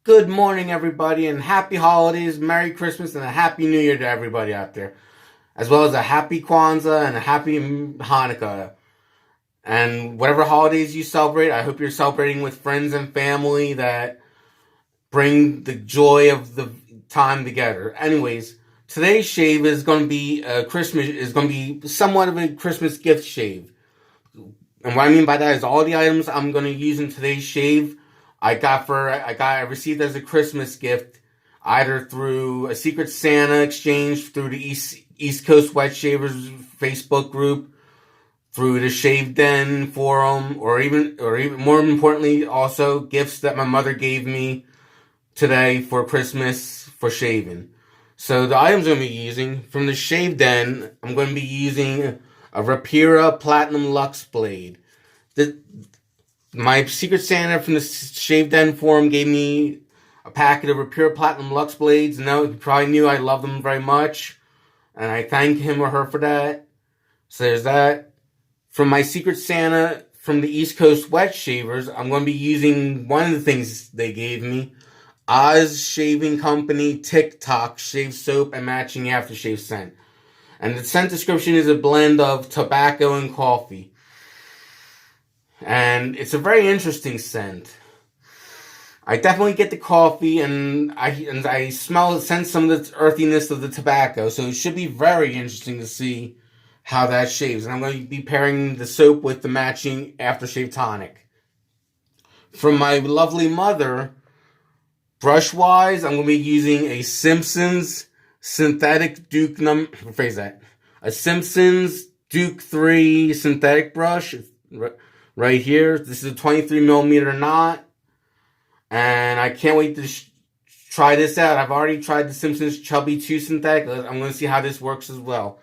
Good morning, everybody, and happy holidays, Merry Christmas, and a Happy New Year to everybody out there, as well as a Happy Kwanzaa and a Happy Hanukkah. And whatever holidays you celebrate, I hope you're celebrating with friends and family that bring the joy of the time together. Anyways, today's shave is going to be somewhat of a Christmas gift shave. And what I mean by that is all the items I'm going to use in today's shave I received as a Christmas gift, either through a Secret Santa exchange through the East Coast Wet Shavers Facebook group, through the Shave Den forum, or even more importantly, also gifts that my mother gave me today for Christmas for shaving. So the items I'm going to be using from the Shave Den, I'm going to be using a Rapira Platinum Lux blade. My Secret Santa from the Shave Den forum gave me a packet of Rapira Platinum Lux blades. Now, you probably knew I love them very much, and I thank him or her for that. So there's that. From my Secret Santa from the East Coast Wet Shavers, I'm going to be using one of the things they gave me. Oz Shaving Company TikTok Shave Soap and Matching Aftershave Scent. And the scent description is a blend of tobacco and coffee. And it's a very interesting scent. I definitely get the coffee, and I sense some of the earthiness of the tobacco, so it should be very interesting to see how that shaves. And I'm going to be pairing the soap with the matching aftershave tonic. From my lovely mother, brush-wise, I'm going to be using a Simpsons synthetic Duke a Simpsons Duke 3 synthetic brush right here. This is a 23 millimeter knot. And I can't wait to try this out. I've already tried the Simpsons Chubby 2 synthetic. I'm going to see how this works as well.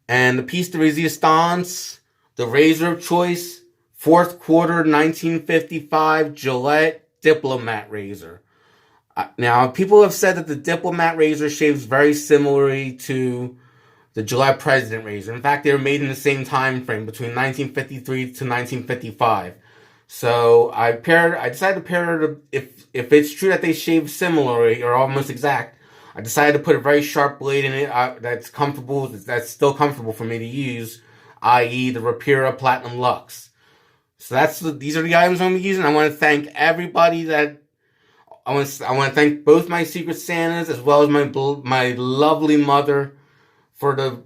And the piece de resistance, the razor of choice, 4th quarter 1955 Gillette Diplomat razor. Now, people have said that the Diplomat razor shaves very similarly to the Gillette President razor. In fact, they were made in the same time frame, between 1953 to 1955. So I decided to pair it. If it's true that they shave similarly or almost exact, I decided to put a very sharp blade in it that's comfortable. That's still comfortable for me to use, i.e., the Rapira Platinum Lux. So these are the items I'm using. I want to thank everybody that I want to thank both my Secret Santas as well as my lovely mother for the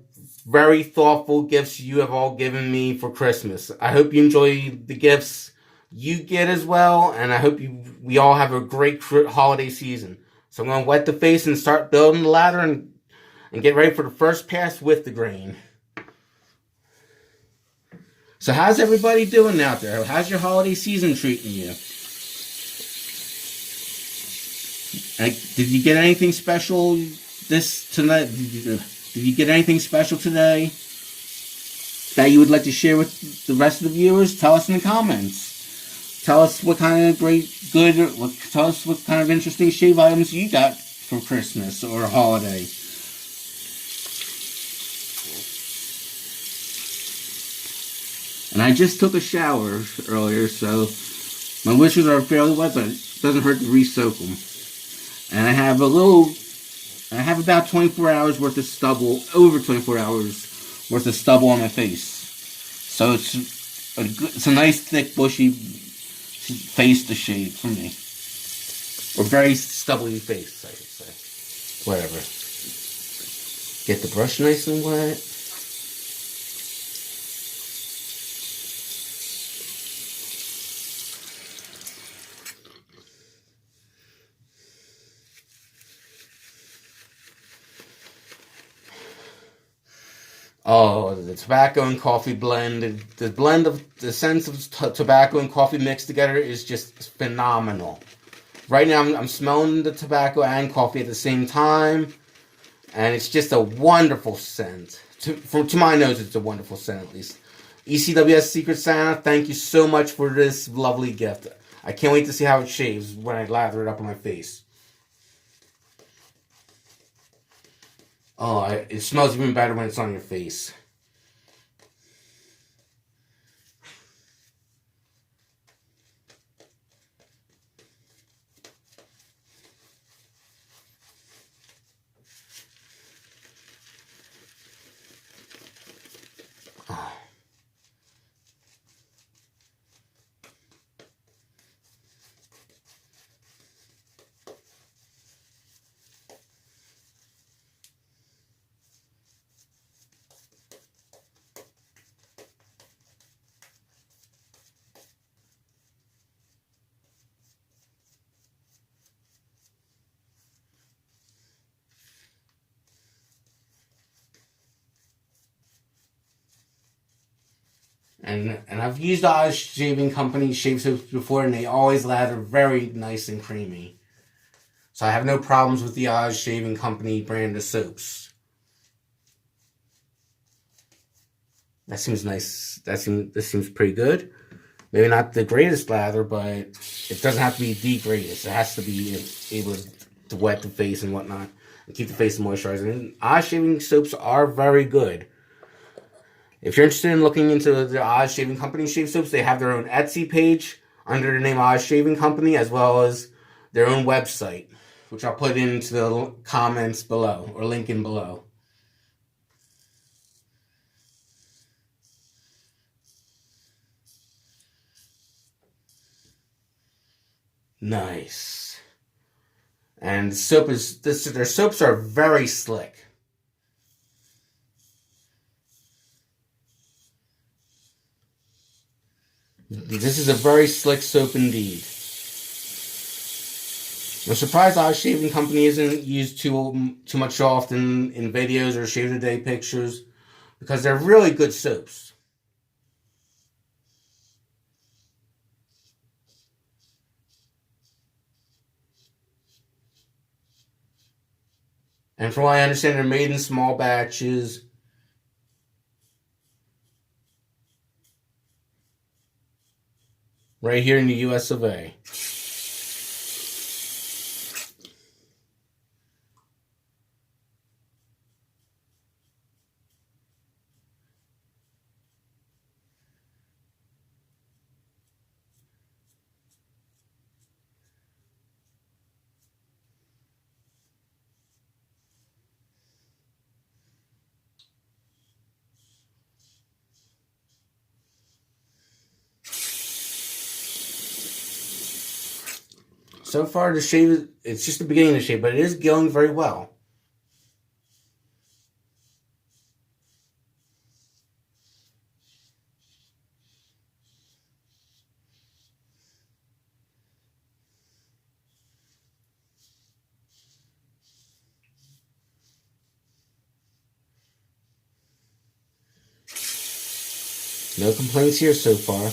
very thoughtful gifts you have all given me for Christmas. I hope you enjoy the gifts you get as well, and I hope we all have a great holiday season. So I'm going to wet the face and start building the ladder and get ready for the first pass with the grain. So how's everybody doing out there? How's your holiday season treating you? Did you get anything special tonight? Did you get anything special today that you would like to share with the rest of the viewers? Tell us in the comments. Tell us what kind of tell us what kind of interesting shave items you got for Christmas or holiday. And I just took a shower earlier, so my whiskers are fairly wet, but it doesn't hurt to re-soak them. And I have about 24 hours worth of stubble, over 24 hours worth of stubble on my face. So it's a nice, thick, bushy face to shave for me. Or very stubbly face, I should say. Whatever. Get the brush nice and wet. Oh, the tobacco and coffee blend. The blend of the sense of tobacco and coffee mixed together is just phenomenal. Right now, I'm smelling the tobacco and coffee at the same time, and it's just a wonderful scent. To my nose, it's a wonderful scent, at least. ECWS Secret Santa, thank you so much for this lovely gift. I can't wait to see how it shaves when I lather it up on my face. Oh, it smells even better when it's on your face. And I've used Oz Shaving Company shave soaps before, and they always lather very nice and creamy. So I have no problems with the Oz Shaving Company brand of soaps. That seems nice. This seems pretty good. Maybe not the greatest lather, but it doesn't have to be the greatest. It has to be able to wet the face and whatnot, and keep the face moisturized. And Oz Shaving soaps are very good. If you're interested in looking into the Oz Shaving Company shave soaps, they have their own Etsy page under the name Oz Shaving Company, as well as their own website, which I'll put into the comments below, or link in below. Nice. And their soaps are very slick. This is a very slick soap indeed. I'm surprised Oz Shaving Company isn't used too much often in videos or shave today pictures, because they're really good soaps. And from what I understand, they're made in small batches. Right here in the US of A. So far, the shave, it's just the beginning of the shave, but it is going very well. No complaints here so far.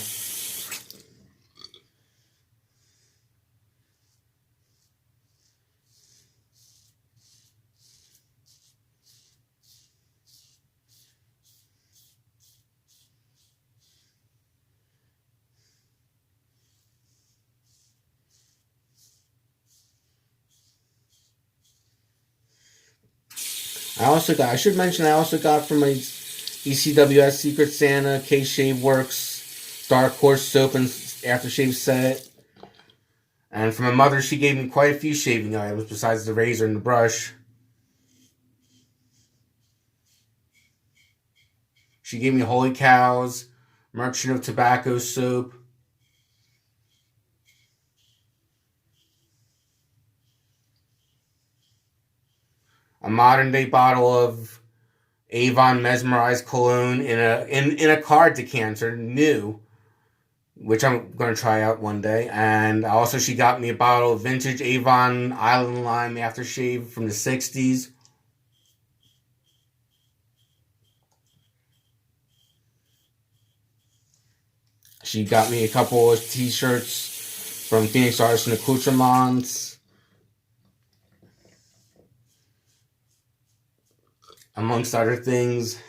I should mention, I also got from my ECWS Secret Santa, K Shave Works, Dark Horse soap and aftershave set. And from my mother, she gave me quite a few shaving items besides the razor and the brush. She gave me Holy Cows, Merchant of Tobacco soap, a modern day bottle of Avon Mesmerized Cologne in a card decanter, new, which I'm going to try out one day. And also she got me a bottle of vintage Avon Island Lime aftershave from the 60s. She got me a couple of t-shirts from Phoenix Artisan Accoutrements, amongst other things.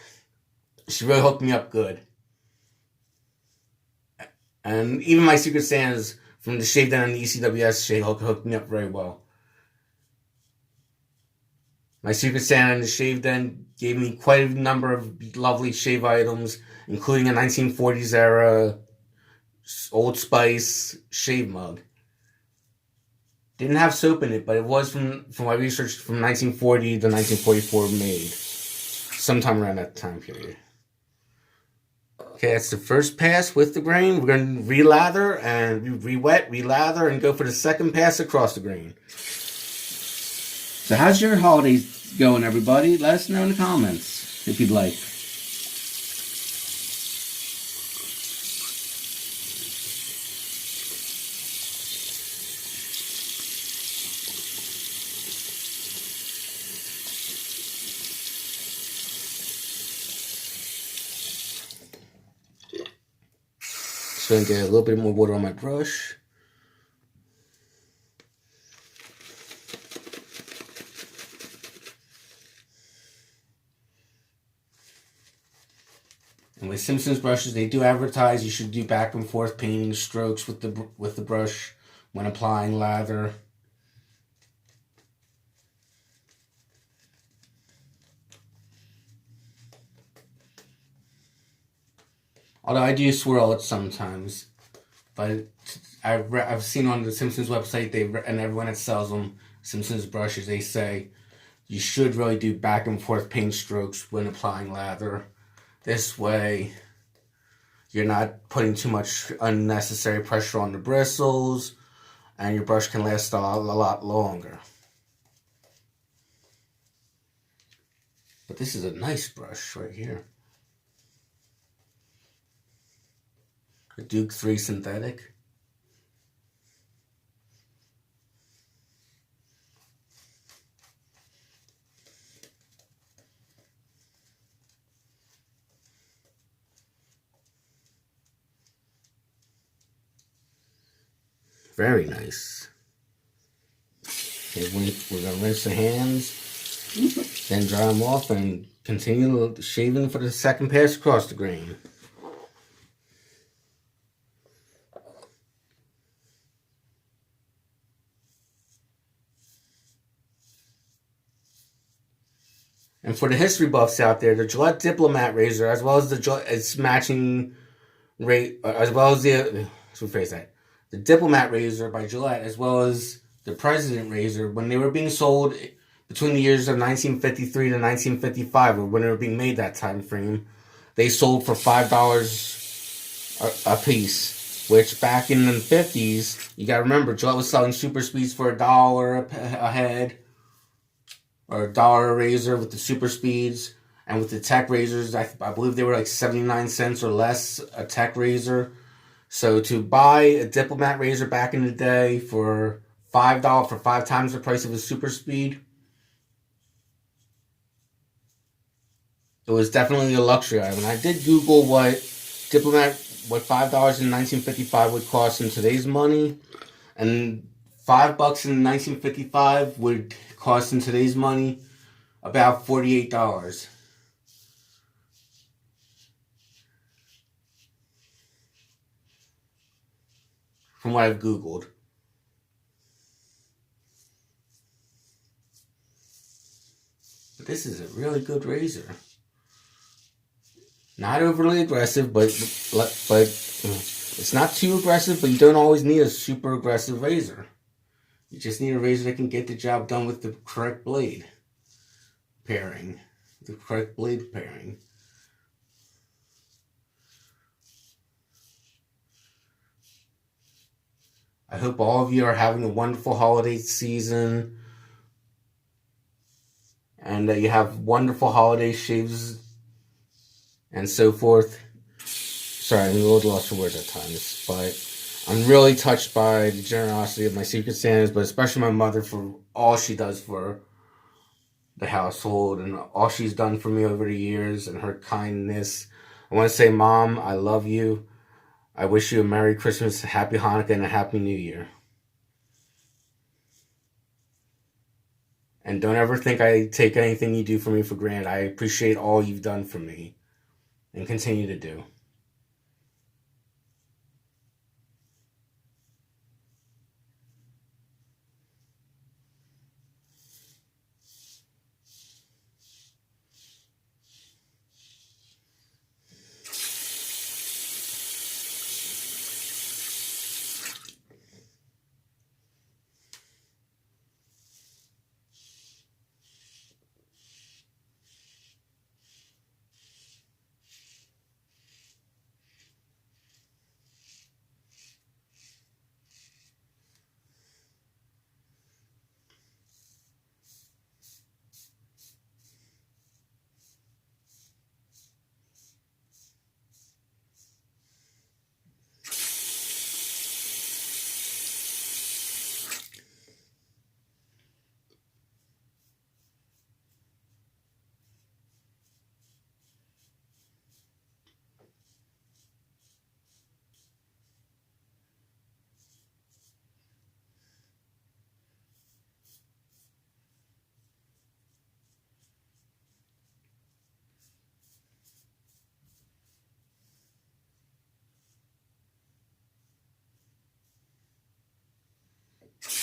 She really hooked me up good. And even my Secret Santas from the Shave Den and the ECWS shave hooked me up very well. My Secret Santa and the Shave Den gave me quite a number of lovely shave items, including a 1940s era Old Spice shave mug. Didn't have soap in it, but it was from my research from 1940 to 1944 made. Sometime around that time period. Okay, that's the first pass with the grain. We're going to relather and re-wet, relather, and go for the second pass across the grain. So how's your holidays going, everybody? Let us know in the comments if you'd like. going to get a little bit more water on my brush. And with Simpsons brushes, they do advertise you should do back and forth painting strokes with the brush when applying lather. Although I do swirl it sometimes, but I've seen on the Simpsons website and everyone that sells them Simpsons brushes, they say you should really do back and forth paint strokes when applying lather. This way, you're not putting too much unnecessary pressure on the bristles, and your brush can last a lot longer. But this is a nice brush right here. A Duke 3 synthetic. Very nice. Okay, we're going to rinse the hands, then dry them off, and continue shaving for the second pass across the grain. And for the history buffs out there, the Gillette Diplomat razor, as well as its matching as well as the Diplomat razor by Gillette, as well as the President razor, when they were being sold between the years of 1953 to 1955, or when they were being made that time frame, they sold for $5 a piece. Which back in the 50s, you gotta remember, Gillette was selling super speeds for $1 a head, or $1 a razor with the super speeds. And with the tech razors, I believe they were like 79 cents or less a tech razor. So to buy a Diplomat razor back in the day for $5, for 5 times the price of a super speed, it was definitely a luxury item. And I did Google what $5 in 1955 would cost in today's money, and $5 in 1955 would cost in today's money about $48. From what I've Googled. But this is a really good razor. Not overly aggressive, but it's not too aggressive, but you don't always need a super aggressive razor. You just need a razor that can get the job done with the correct blade pairing. The correct blade pairing. I hope all of you are having a wonderful holiday season, and that you have wonderful holiday shaves and so forth. Sorry, I'm a little lost for words at times, but I'm really touched by the generosity of my Secret Santas, but especially my mother for all she does for the household and all she's done for me over the years and her kindness. I want to say, Mom, I love you. I wish you a Merry Christmas, a Happy Hanukkah, and a Happy New Year. And don't ever think I take anything you do for me for granted. I appreciate all you've done for me and continue to do.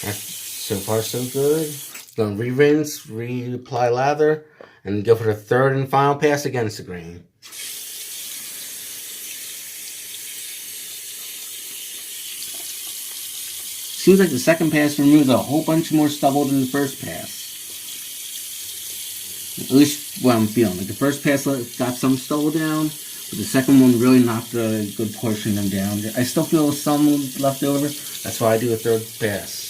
That's so far so good. Gonna re-rinse, reapply lather, and go for the third and final pass against the grain. Seems like the second pass removed a whole bunch more stubble than the first pass. At least what I'm feeling. Like the first pass got some stubble down, but the second one really knocked a good portion of them down. I still feel some left over. That's why I do a third pass.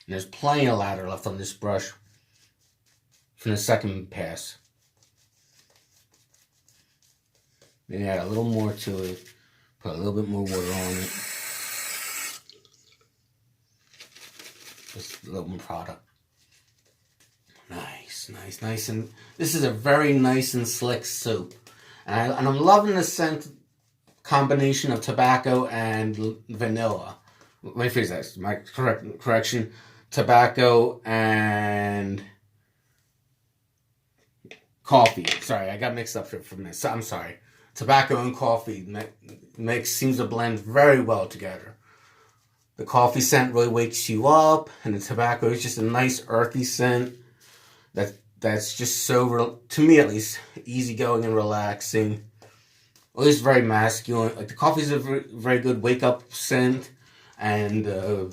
And there's plenty of lather left on this brush from the second pass. Maybe add a little more to it. Put a little bit more water on it. Just a little more product. Nice, nice, nice. And this is a very nice and slick soap. And I'm loving the scent combination of tobacco and vanilla. Let me phrase that. My correction. Tobacco and coffee. Sorry, I got mixed up for a minute. I'm sorry. Tobacco and coffee seems to blend very well together. The coffee scent really wakes you up, and the tobacco is just a nice earthy scent that's just so, to me at least, easygoing and relaxing. At least very masculine. Like the coffee is a very good wake up scent. And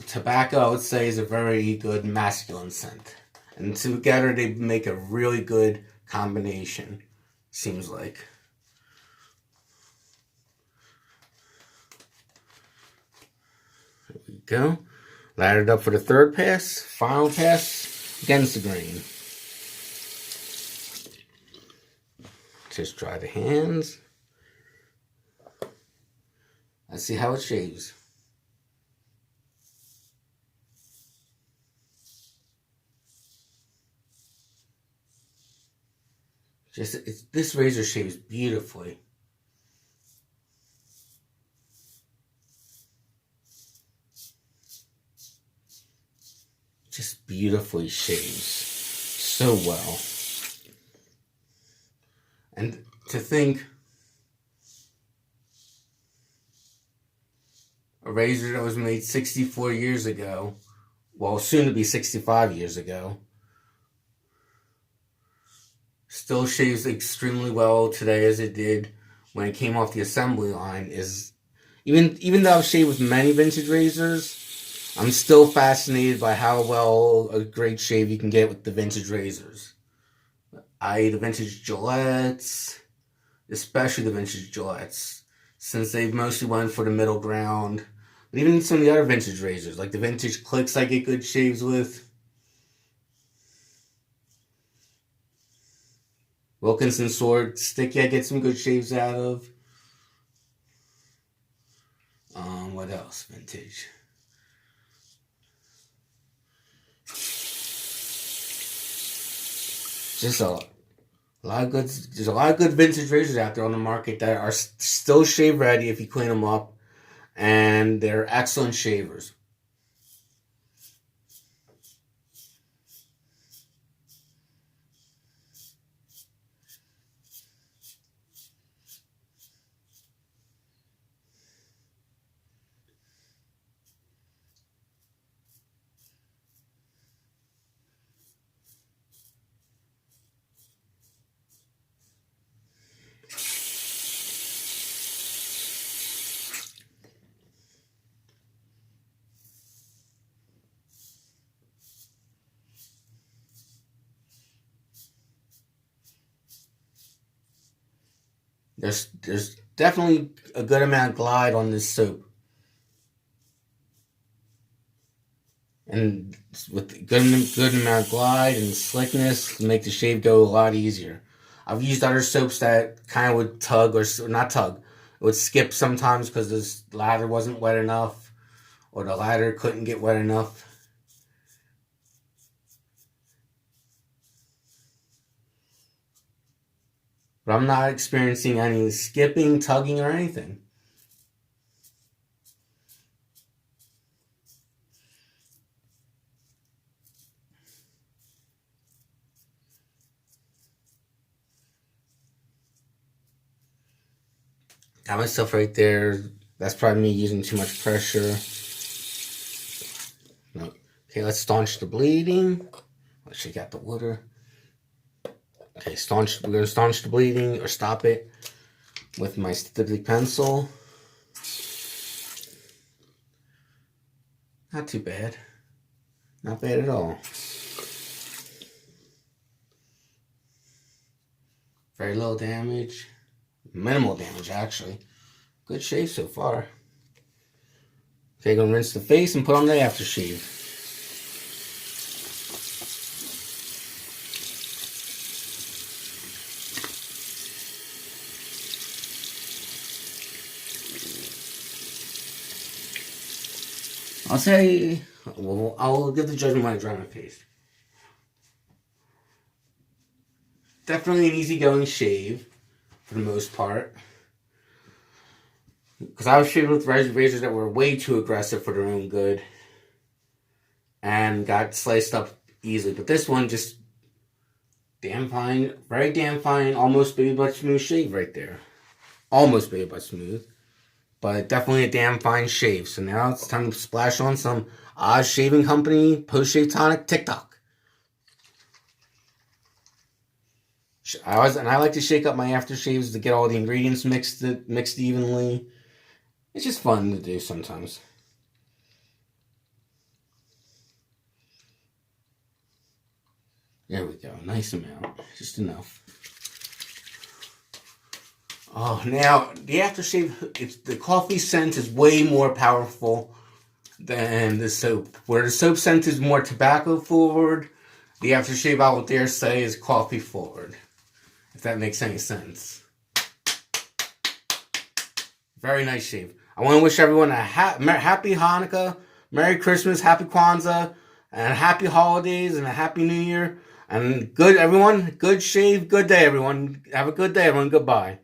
tobacco, I would say, is a very good masculine scent. And together they make a really good combination, seems like. There we go. Lathered up for the third pass. Final pass against the grain. Just dry the hands. Let's see how it shaves. This razor shaves beautifully. Just beautifully shaves so well. And to think a razor that was made 64 years ago, well, soon to be 65 years ago, still shaves extremely well today as it did when it came off the assembly line. Is even though I've shaved with many vintage razors, I'm still fascinated by how well a great shave you can get with the vintage razors. The vintage Gillettes, especially the vintage Gillettes, since they've mostly went for the middle ground. But even some of the other vintage razors, like the vintage Cliques I get good shaves with. Wilkinson Sword Sticky I get some good shaves out of. What else? Vintage. Just a lot of good. There's a lot of good vintage razors out there on the market that are still shave ready if you clean them up, and they're excellent shavers. There's definitely a good amount of glide on this soap. And with good amount of glide and slickness, make the shave go a lot easier. I've used other soaps that kind of would tug or not tug. It would skip sometimes because this lather wasn't wet enough or the lather couldn't get wet enough. But I'm not experiencing any skipping, tugging, or anything. Got myself right there. That's probably me using too much pressure. No. Okay, let's staunch the bleeding. Let's shake out the water. Okay, we're gonna staunch the bleeding or stop it with my Stippling pencil. Not too bad. Not bad at all. Very little damage. Minimal damage, actually. Good shave so far. Okay, gonna rinse the face and put on the aftershave. I'll say, well, I'll give the judgment when I dry my face. Definitely an easygoing shave, for the most part. Because I was shaving with razors that were way too aggressive for their own good. And got sliced up easily. But this one just damn fine, very damn fine, almost baby butt smooth shave right there. Almost baby butt smooth. But definitely a damn fine shave. So now it's time to splash on some Oz Shaving Company Post-Shave Tonic TikTok. I like to shake up my aftershaves to get all the ingredients mixed evenly. It's just fun to do sometimes. There we go. Nice amount. Just enough. Oh, now the aftershave, the coffee scent is way more powerful than the soap. Where the soap scent is more tobacco forward, the aftershave I would dare say is coffee forward. If that makes any sense. Very nice shave. I want to wish everyone a happy Hanukkah, Merry Christmas, Happy Kwanzaa, and Happy Holidays, and a Happy New Year. And good shave, good day, everyone. Have a good day, everyone. Goodbye.